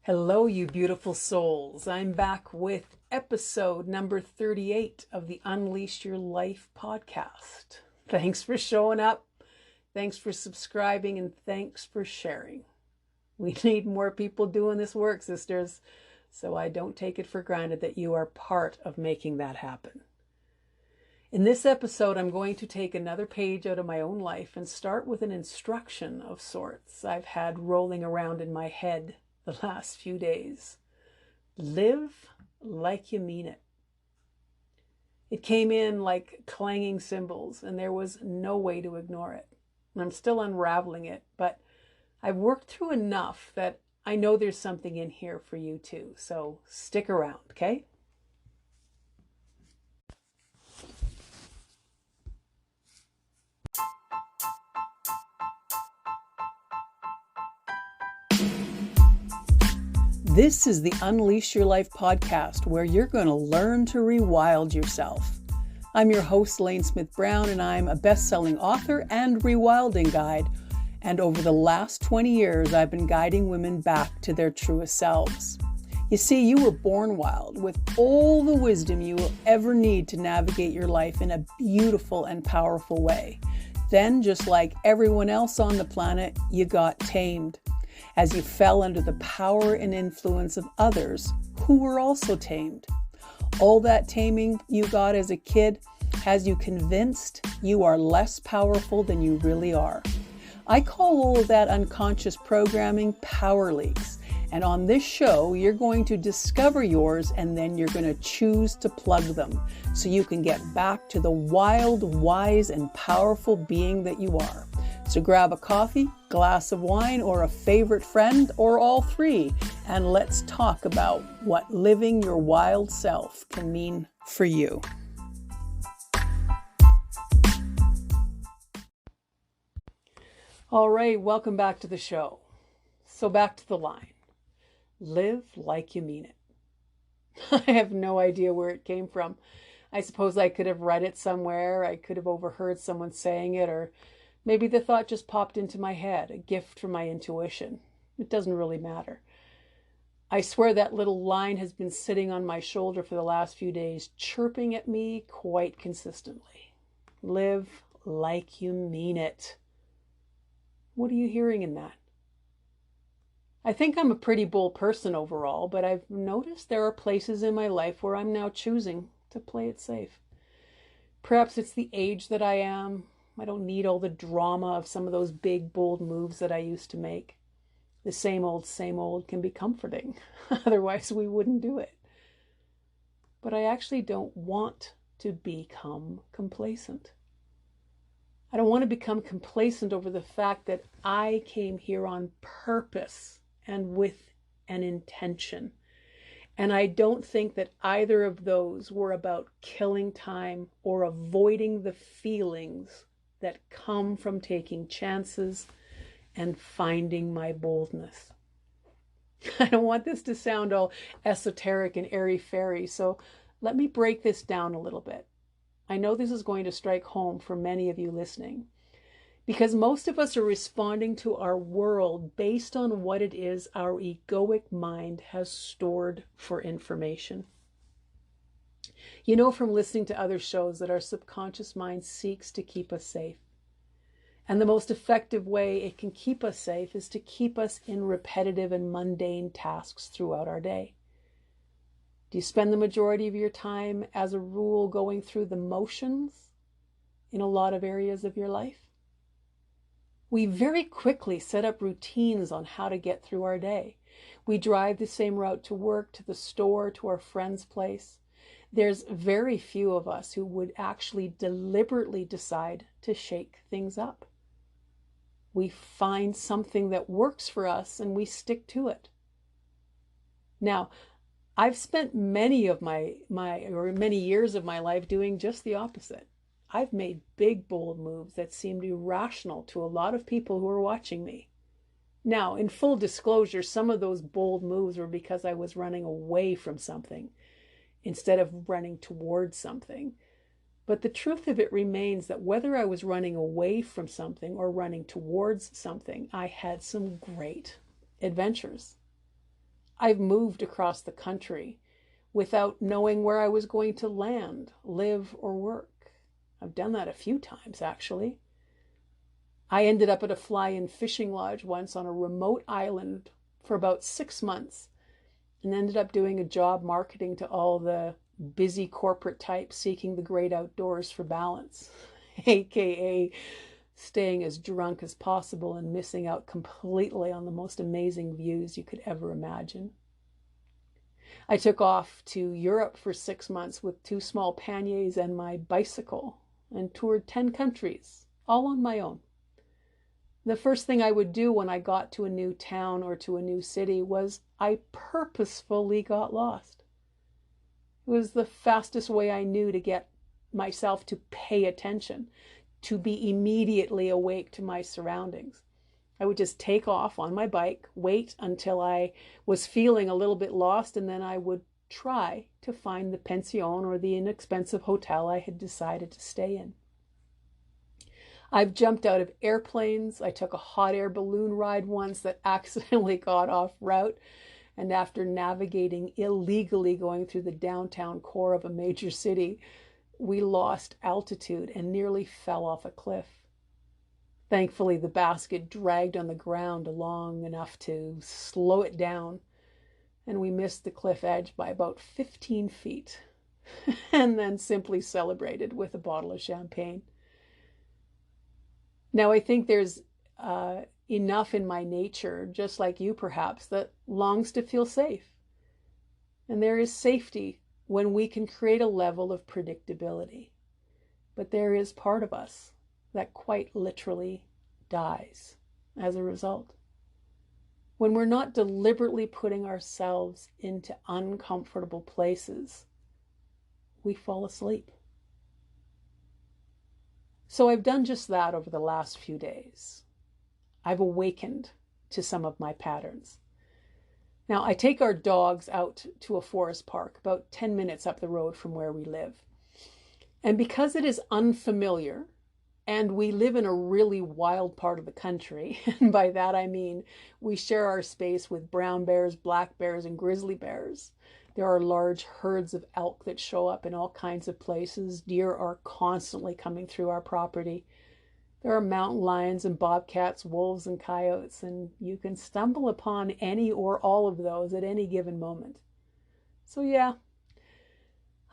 Hello, you beautiful souls. I'm back with episode number 38 of the Unleash Your Life podcast. Thanks for showing up. Thanks for subscribing, and thanks for sharing. We need more people doing this work, sisters. So I don't take it for granted that you are part of making that happen. In this episode, I'm going to take another page out of my own life and start with an instruction of sorts I've had rolling around in my head the last few days. Live like you mean it. It came in like clanging cymbals, and there was no way to ignore it. I'm still unraveling it, but I've worked through enough that I know there's something in here for you too. So stick around, okay? This is the Unleash Your Life podcast, where you're going to learn to rewild yourself. I'm your host, Layne Smith-Brown, and I'm a best-selling author and rewilding guide. And over the last 20 years, I've been guiding women back to their truest selves. You see, you were born wild with all the wisdom you will ever need to navigate your life in a beautiful and powerful way. Then, just like everyone else on the planet, you got tamed as you fell under the power and influence of others who were also tamed. All that taming you got as a kid has you convinced you are less powerful than you really are. I call all of that unconscious programming power leaks. And on this show, you're going to discover yours, and then you're going to choose to plug them so you can get back to the wild, wise, and powerful being that you are. So grab a coffee, glass of wine, or a favorite friend, or all three, and let's talk about what living your wild self can mean for you. All right, welcome back to the show. So back to the line. Live like you mean it. I have no idea where it came from. I suppose I could have read it somewhere. I could have overheard someone saying it, or maybe the thought just popped into my head, a gift from my intuition. It doesn't really matter. I swear that little line has been sitting on my shoulder for the last few days, chirping at me quite consistently. Live like you mean it. What are you hearing in that? I think I'm a pretty bold person overall, but I've noticed there are places in my life where I'm now choosing to play it safe. Perhaps it's the age that I am. I don't need all the drama of some of those big, bold moves that I used to make. The same old can be comforting. Otherwise, we wouldn't do it. But I actually don't want to become complacent. I don't want to become complacent over the fact that I came here on purpose and with an intention. And I don't think that either of those were about killing time or avoiding the feelings that come from taking chances and finding my boldness. I don't want this to sound all esoteric and airy-fairy, so let me break this down a little bit. I know this is going to strike home for many of you listening, because most of us are responding to our world based on what it is our egoic mind has stored for information. You know from listening to other shows that our subconscious mind seeks to keep us safe. And the most effective way it can keep us safe is to keep us in repetitive and mundane tasks throughout our day. Do you spend the majority of your time, as a rule, going through the motions in a lot of areas of your life? We very quickly set up routines on how to get through our day. We drive the same route to work, to the store, to our friend's place. There's very few of us who would actually deliberately decide to shake things up. We find something that works for us and we stick to it. Now, I've spent many years of my life doing just the opposite. I've made big, bold moves that seemed irrational to a lot of people who were watching me. Now, in full disclosure, some of those bold moves were because I was running away from something instead of running towards something. But the truth of it remains that whether I was running away from something or running towards something, I had some great adventures. I've moved across the country without knowing where I was going to land, live, or work. I've done that a few times, actually. I ended up at a fly-in fishing lodge once on a remote island for about 6 months and ended up doing a job marketing to all the busy corporate types seeking the great outdoors for balance, aka staying as drunk as possible and missing out completely on the most amazing views you could ever imagine. I took off to Europe for 6 months with 2 small panniers and my bicycle and toured 10 countries, all on my own. The first thing I would do when I got to a new town or to a new city was I purposefully got lost. It was the fastest way I knew to get myself to pay attention, to be immediately awake to my surroundings. I would just take off on my bike, wait until I was feeling a little bit lost, and then I would try to find the pension or the inexpensive hotel I had decided to stay in. I've jumped out of airplanes. I took a hot air balloon ride once that accidentally got off route. And after navigating illegally going through the downtown core of a major city, we lost altitude and nearly fell off a cliff. Thankfully, the basket dragged on the ground long enough to slow it down, and we missed the cliff edge by about 15 feet, and then simply celebrated with a bottle of champagne. Now, I think there's enough in my nature, just like you perhaps, that longs to feel safe. And there is safety when we can create a level of predictability. But there is part of us that quite literally dies as a result. When we're not deliberately putting ourselves into uncomfortable places, we fall asleep. So I've done just that over the last few days. I've awakened to some of my patterns. Now, I take our dogs out to a forest park about 10 minutes up the road from where we live. And because it is unfamiliar, and we live in a really wild part of the country, and by that I mean we share our space with brown bears, black bears, and grizzly bears. There are large herds of elk that show up in all kinds of places. Deer are constantly coming through our property. There are mountain lions and bobcats, wolves and coyotes, and you can stumble upon any or all of those at any given moment. So yeah,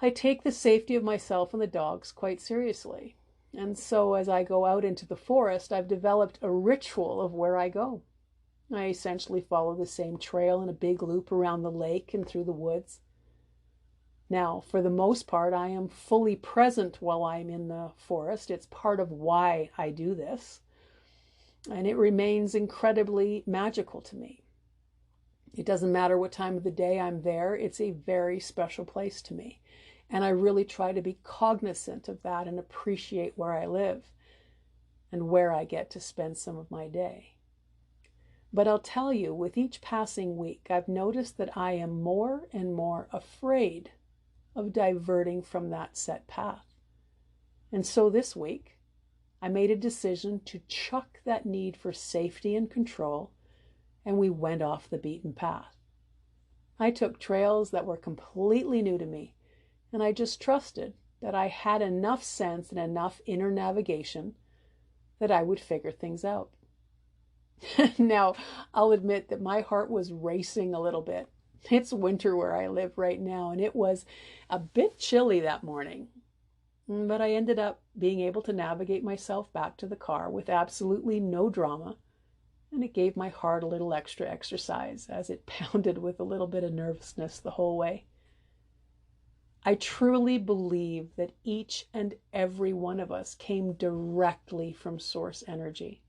I take the safety of myself and the dogs quite seriously. And so as I go out into the forest, I've developed a ritual of where I go. I essentially follow the same trail in a big loop around the lake and through the woods. Now, for the most part, I am fully present while I'm in the forest. It's part of why I do this. And it remains incredibly magical to me. It doesn't matter what time of the day I'm there. It's a very special place to me. And I really try to be cognizant of that and appreciate where I live and where I get to spend some of my day. But I'll tell you, with each passing week, I've noticed that I am more and more afraid of diverting from that set path. And so this week, I made a decision to chuck that need for safety and control, and we went off the beaten path. I took trails that were completely new to me, and I just trusted that I had enough sense and enough inner navigation that I would figure things out. Now, I'll admit that my heart was racing a little bit. It's winter where I live right now, and it was a bit chilly that morning. But I ended up being able to navigate myself back to the car with absolutely no drama, and it gave my heart a little extra exercise as it pounded with a little bit of nervousness the whole way. I truly believe that each and every one of us came directly from source energy.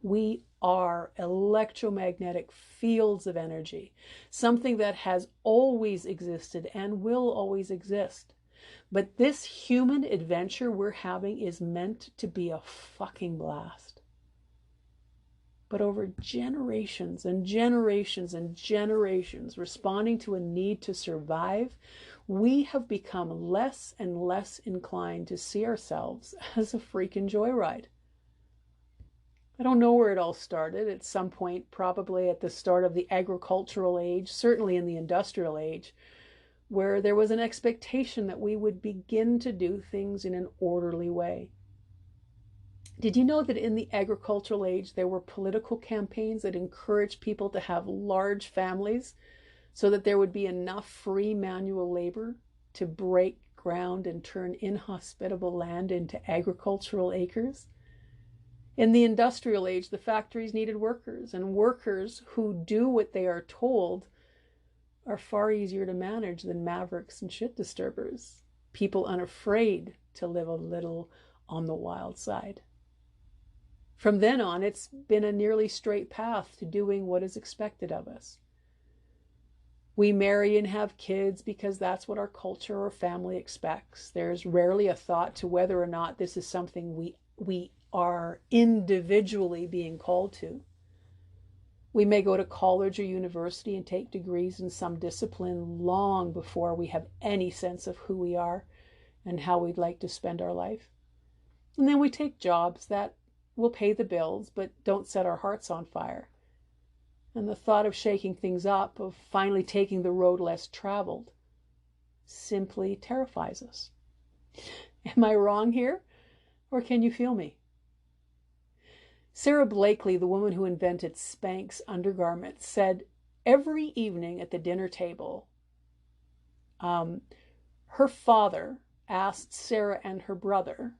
We are electromagnetic fields of energy, something that has always existed and will always exist. But this human adventure we're having is meant to be a fucking blast. But over generations and generations and generations, responding to a need to survive, we have become less and less inclined to see ourselves as a freaking joyride. I don't know where it all started. At some point, probably at the start of the agricultural age, certainly in the industrial age, where there was an expectation that we would begin to do things in an orderly way. Did you know that in the agricultural age, there were political campaigns that encouraged people to have large families so that there would be enough free manual labor to break ground and turn inhospitable land into agricultural acres? In the industrial age, the factories needed workers, and workers who do what they are told are far easier to manage than mavericks and shit disturbers, people unafraid to live a little on the wild side. From then on, it's been a nearly straight path to doing what is expected of us. We marry and have kids because that's what our culture or family expects. There's rarely a thought to whether or not this is something we are individually being called to. We may go to college or university and take degrees in some discipline long before we have any sense of who we are and how we'd like to spend our life. And then we take jobs that will pay the bills but don't set our hearts on fire. And the thought of shaking things up, of finally taking the road less traveled, simply terrifies us. Am I wrong here? Or can you feel me? Sarah Blakely, the woman who invented Spanx undergarments, said every evening at the dinner table, her father asked Sarah and her brother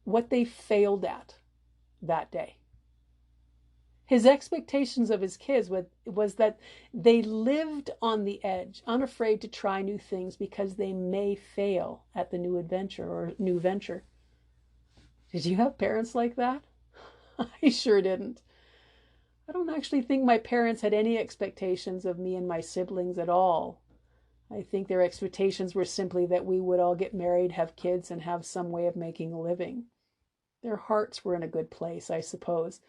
what they failed at that day. His expectations of his kids was that they lived on the edge, unafraid to try new things because they may fail at the new adventure or new venture. Did you have parents like that? I sure didn't. I don't actually think my parents had any expectations of me and my siblings at all. I think their expectations were simply that we would all get married, have kids, and have some way of making a living. Their hearts were in a good place, I suppose.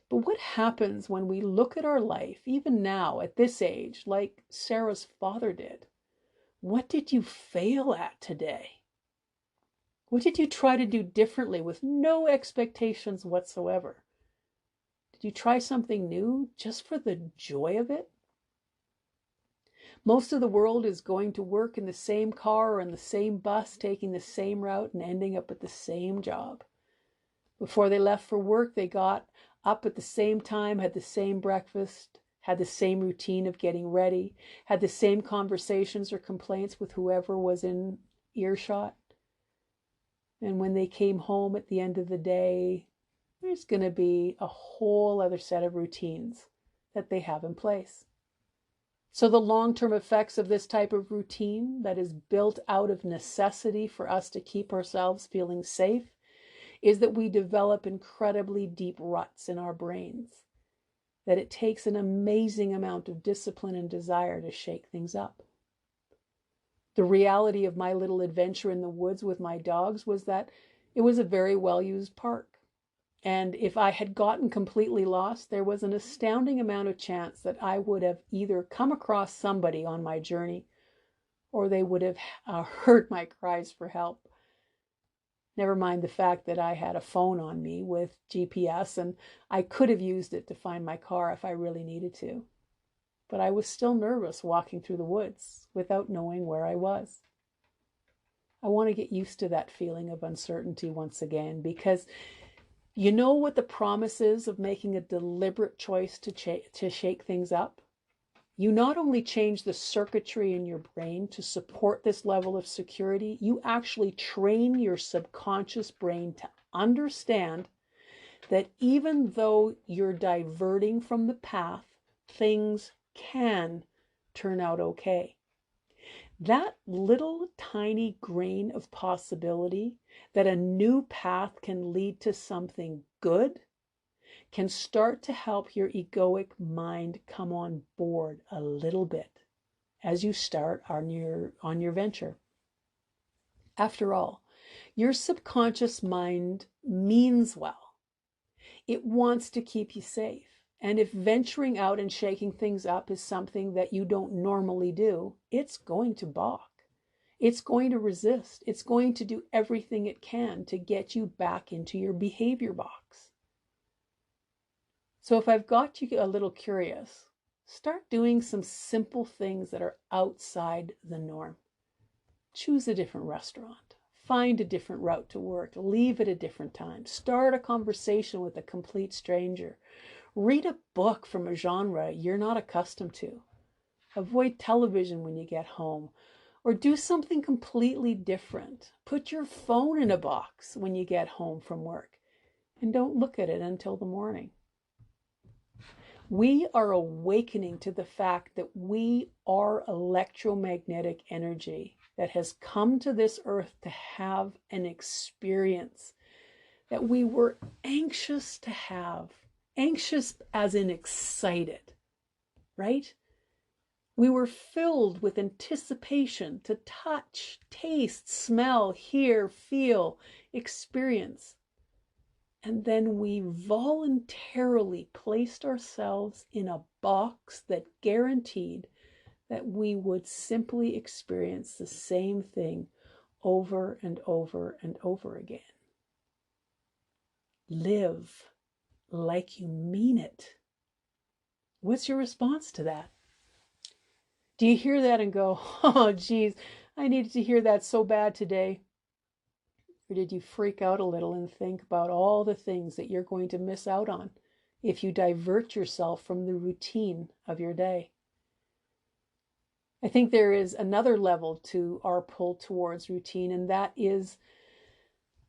But what happens when we look at our life, even now at this age, like Sarah's father did? What did you fail at today? What did you try to do differently with no expectations whatsoever? Did you try something new just for the joy of it? Most of the world is going to work in the same car or in the same bus, taking the same route and ending up at the same job. Before they left for work, they got up at the same time, had the same breakfast, had the same routine of getting ready, had the same conversations or complaints with whoever was in earshot. And when they came home at the end of the day, there's going to be a whole other set of routines that they have in place. So the long-term effects of this type of routine that is built out of necessity for us to keep ourselves feeling safe is that we develop incredibly deep ruts in our brains, that it takes an amazing amount of discipline and desire to shake things up. The reality of my little adventure in the woods with my dogs was that it was a very well-used park. And if I had gotten completely lost, there was an astounding amount of chance that I would have either come across somebody on my journey or they would have heard my cries for help. Never mind the fact that I had a phone on me with GPS and I could have used it to find my car if I really needed to. But I was still nervous walking through the woods without knowing where I was. I want to get used to that feeling of uncertainty once again, because you know what the promise is of making a deliberate choice to shake things up? You not only change the circuitry in your brain to support this level of security, you actually train your subconscious brain to understand that even though you're diverting from the path, things can turn out okay. That little tiny grain of possibility that a new path can lead to something good can start to help your egoic mind come on board a little bit as you start on your venture. After all, your subconscious mind means well. It wants to keep you safe. And if venturing out and shaking things up is something that you don't normally do, it's going to balk. It's going to resist. It's going to do everything it can to get you back into your behavior box. So if I've got you a little curious, start doing some simple things that are outside the norm. Choose a different restaurant. Find a different route to work. Leave at a different time. Start a conversation with a complete stranger. Read a book from a genre you're not accustomed to. Avoid television when you get home. Or do something completely different. Put your phone in a box when you get home from work. And don't look at it until the morning. We are awakening to the fact that we are electromagnetic energy that has come to this earth to have an experience that we were anxious to have. Anxious as in excited, right? We were filled with anticipation to touch, taste, smell, hear, feel, experience. And then we voluntarily placed ourselves in a box that guaranteed that we would simply experience the same thing over and over and over again. Live like you mean it. What's your response to that? Do you hear that and go, oh, geez, I needed to hear that so bad today? Or did you freak out a little and think about all the things that you're going to miss out on if you divert yourself from the routine of your day? I think there is another level to our pull towards routine, and that is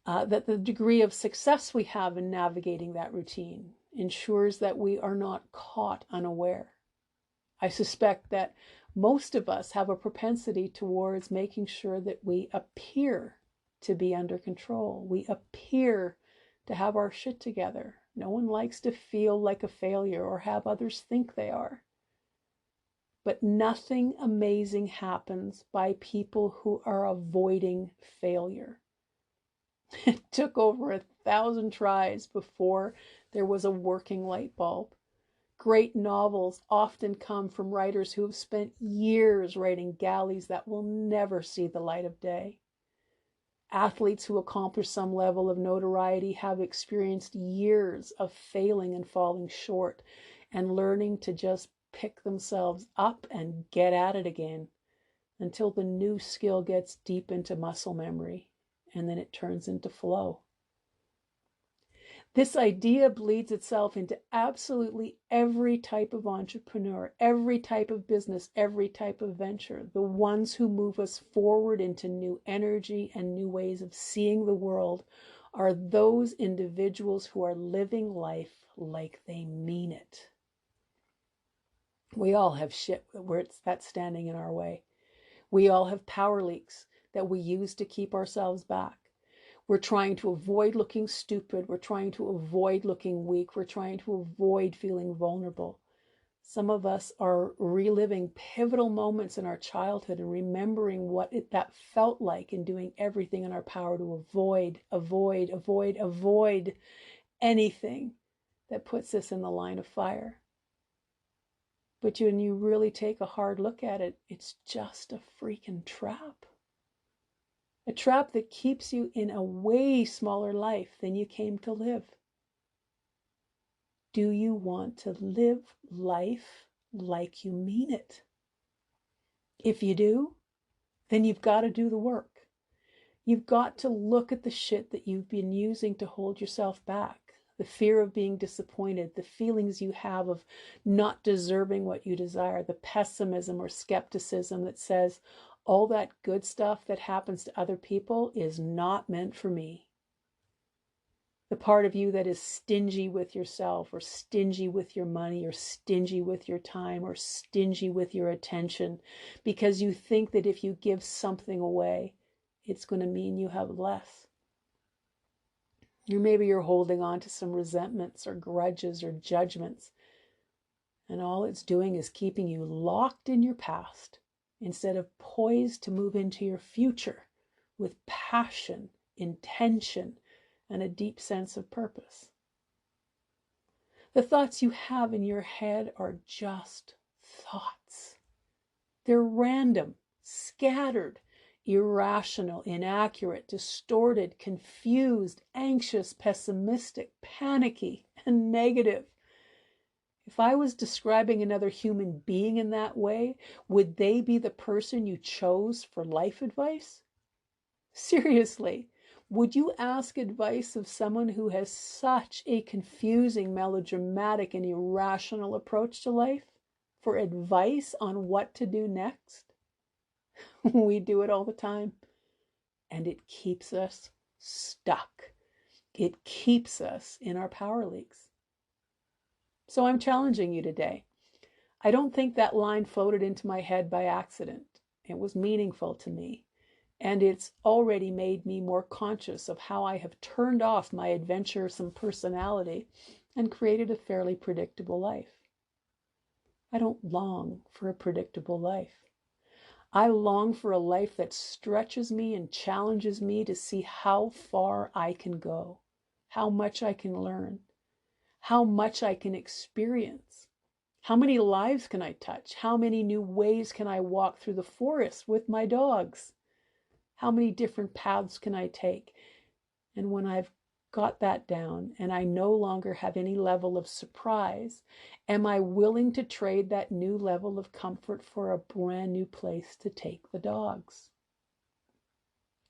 that the degree of success we have in navigating that routine ensures that we are not caught unaware. I suspect that most of us have a propensity towards making sure that we appear to be under control. We appear to have our shit together. No one likes to feel like a failure or have others think they are. But nothing amazing happens by people who are avoiding failure. It took over 1,000 tries before there was a working light bulb. Great novels often come from writers who have spent years writing galleys that will never see the light of day. Athletes who accomplish some level of notoriety have experienced years of failing and falling short and learning to just pick themselves up and get at it again until the new skill gets deep into muscle memory and then it turns into flow. This idea bleeds itself into absolutely every type of entrepreneur, every type of business, every type of venture. The ones who move us forward into new energy and new ways of seeing the world are those individuals who are living life like they mean it. We all have shit that's standing in our way. We all have power leaks that we use to keep ourselves back. We're trying to avoid looking stupid. We're trying to avoid looking weak. We're trying to avoid feeling vulnerable. Some of us are reliving pivotal moments in our childhood and remembering what that felt like and doing everything in our power to avoid anything that puts us in the line of fire. But when you really take a hard look at it, it's just a freaking trap. A trap that keeps you in a way smaller life than you came to live. Do you want to live life like you mean it? If you do, then you've got to do the work. You've got to look at the shit that you've been using to hold yourself back. The fear of being disappointed, the feelings you have of not deserving what you desire, the pessimism or skepticism that says, all that good stuff that happens to other people is not meant for me. The part of you that is stingy with yourself or stingy with your money or stingy with your time or stingy with your attention because you think that if you give something away, it's going to mean you have less. Or maybe you're holding on to some resentments or grudges or judgments, and all it's doing is keeping you locked in your past instead of poised to move into your future with passion, intention, and a deep sense of purpose. The thoughts you have in your head are just thoughts. They're random, scattered, irrational, inaccurate, distorted, confused, anxious, pessimistic, panicky, and negative. If I was describing another human being in that way, would they be the person you chose for life advice? Seriously, would you ask advice of someone who has such a confusing, melodramatic, and irrational approach to life for advice on what to do next? We do it all the time, and it keeps us stuck. It keeps us in our power leaks. So I'm challenging you today. I don't think that line floated into my head by accident. It was meaningful to me, and it's already made me more conscious of how I have turned off my adventuresome personality and created a fairly predictable life. I don't long for a predictable life. I long for a life that stretches me and challenges me to see how far I can go, how much I can learn, how much I can experience. How many lives can I touch? How many new ways can I walk through the forest with my dogs? How many different paths can I take? And when I've got that down and I no longer have any level of surprise, am I willing to trade that new level of comfort for a brand new place to take the dogs?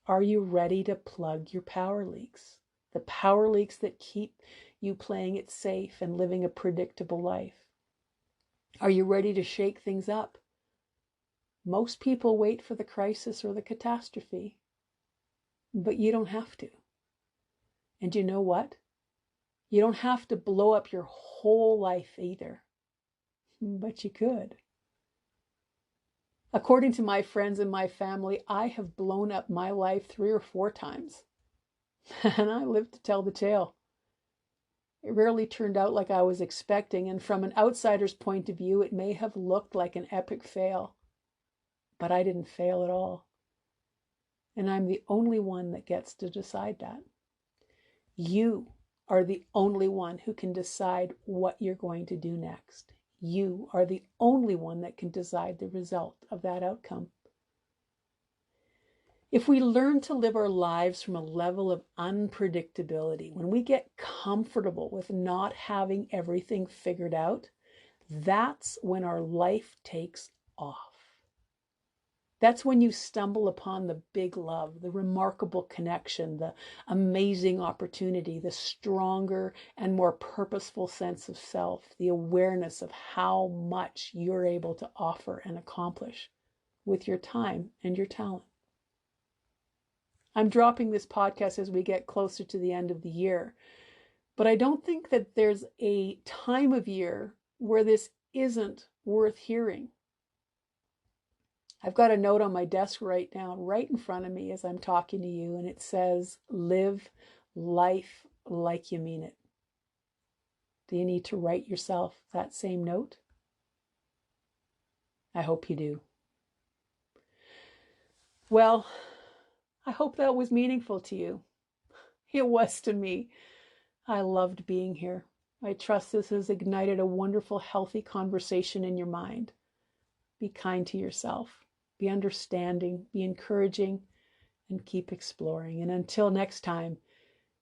Are you ready to plug your power leaks? The power leaks that keep you playing it safe and living a predictable life. Are you ready to shake things up? Most people wait for the crisis or the catastrophe, but you don't have to. And you know what? You don't have to blow up your whole life either, but you could. According to my friends and my family, I have blown up my life 3 or 4 times, and I live to tell the tale. It rarely turned out like I was expecting, and from an outsider's point of view, it may have looked like an epic fail. But I didn't fail at all. And I'm the only one that gets to decide that. You are the only one who can decide what you're going to do next. You are the only one that can decide the result of that outcome. If we learn to live our lives from a level of unpredictability, when we get comfortable with not having everything figured out, that's when our life takes off. That's when you stumble upon the big love, the remarkable connection, the amazing opportunity, the stronger and more purposeful sense of self, the awareness of how much you're able to offer and accomplish with your time and your talent. I'm dropping this podcast as we get closer to the end of the year, but I don't think that there's a time of year where this isn't worth hearing. I've got a note on my desk right now, right in front of me as I'm talking to you, and it says, live life like you mean it. Do you need to write yourself that same note? I hope you do. Well, I hope that was meaningful to you. It was to me. I loved being here. I trust this has ignited a wonderful, healthy conversation in your mind. Be kind to yourself. Be understanding. Be encouraging. And keep exploring. And until next time,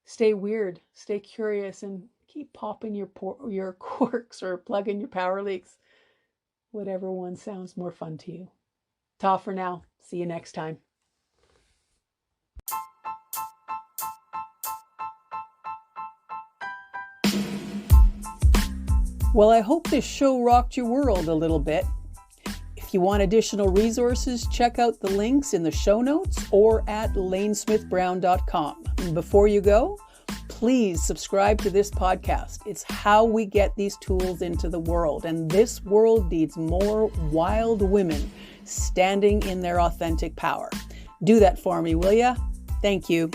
stay weird, stay curious, and keep popping your corks or plugging your power leaks. Whatever one sounds more fun to you. Ta for now. See you next time. Well, I hope this show rocked your world a little bit. If you want additional resources, check out the links in the show notes or at laynesmithbrown.com. And before you go, please subscribe to this podcast. It's how we get these tools into the world, and this world needs more wild women standing in their authentic power. Do that for me, will ya? Thank you.